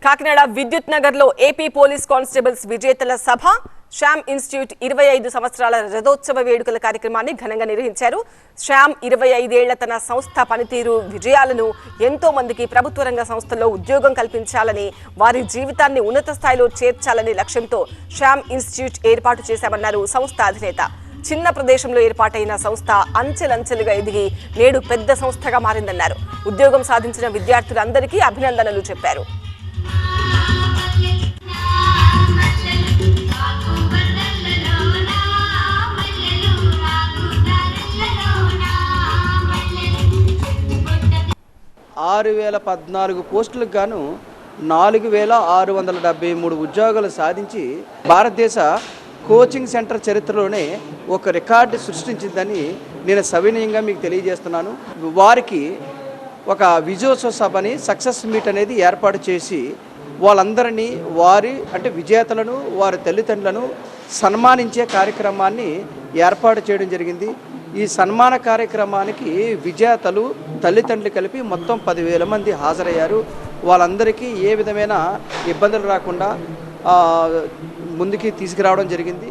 కాకినాడ విద్యుత్ నగర్ లో AP police constables విజేతల సభ Shyam institute 25 సంవత్సరాల రథోత్సవ వేడుకల కార్యక్రమాన్ని ఘనంగా నిర్వహించారు. శ్యామ్ 25 ఏళ్ల తన సంస్థ పనితీరు విజయాలను ఎంతో మందికి ప్రభుత్వ రంగ సంస్థల్లో ఉద్యోగం కల్పించాలని, వారి జీవితాన్ని ఉన్నత స్థాయిలో చేర్చాలని లక్ష్యంతో శ్యామ్ ఇన్స్టిట్యూట్ ఏర్పాటు చేశామన్నారు సంస్థ అధినేత. చిన్న ప్రదేశంలో ఏర్పాటైన సంస్థ అంచెలంచెలుగా ఎదిగి నేడు పెద్ద సంస్థగా మారిందన్నారు. ఉద్యోగం సాధించిన విద్యార్థులందరికీ అభినందనలు చెప్పారు. ఆరు 6,014 పోస్టులకు గాను 4,673 ఉద్యోగాలు సాధించి భారతదేశ కోచింగ్ సెంటర్ చరిత్రలోనే ఒక రికార్డు సృష్టించిందని నేను సవినయంగా మీకు తెలియజేస్తున్నాను. వారికి ఒక విజయోత్సవ సభని సక్సెస్ మీట్ అనేది ఏర్పాటు చేసి వాళ్ళందరినీ అంటే విజేతలను వారి తల్లిదండ్రులను సన్మానించే కార్యక్రమాన్ని ఏర్పాటు చేయడం జరిగింది. ఈ సన్మాన కార్యక్రమానికి విజేతలు తల్లిదండ్రులు కలిపి మొత్తం 10,000 మంది హాజరయ్యారు. వాళ్ళందరికీ ఏ విధమైన ఇబ్బందులు రాకుండా ముందుకి తీసుకురావడం జరిగింది.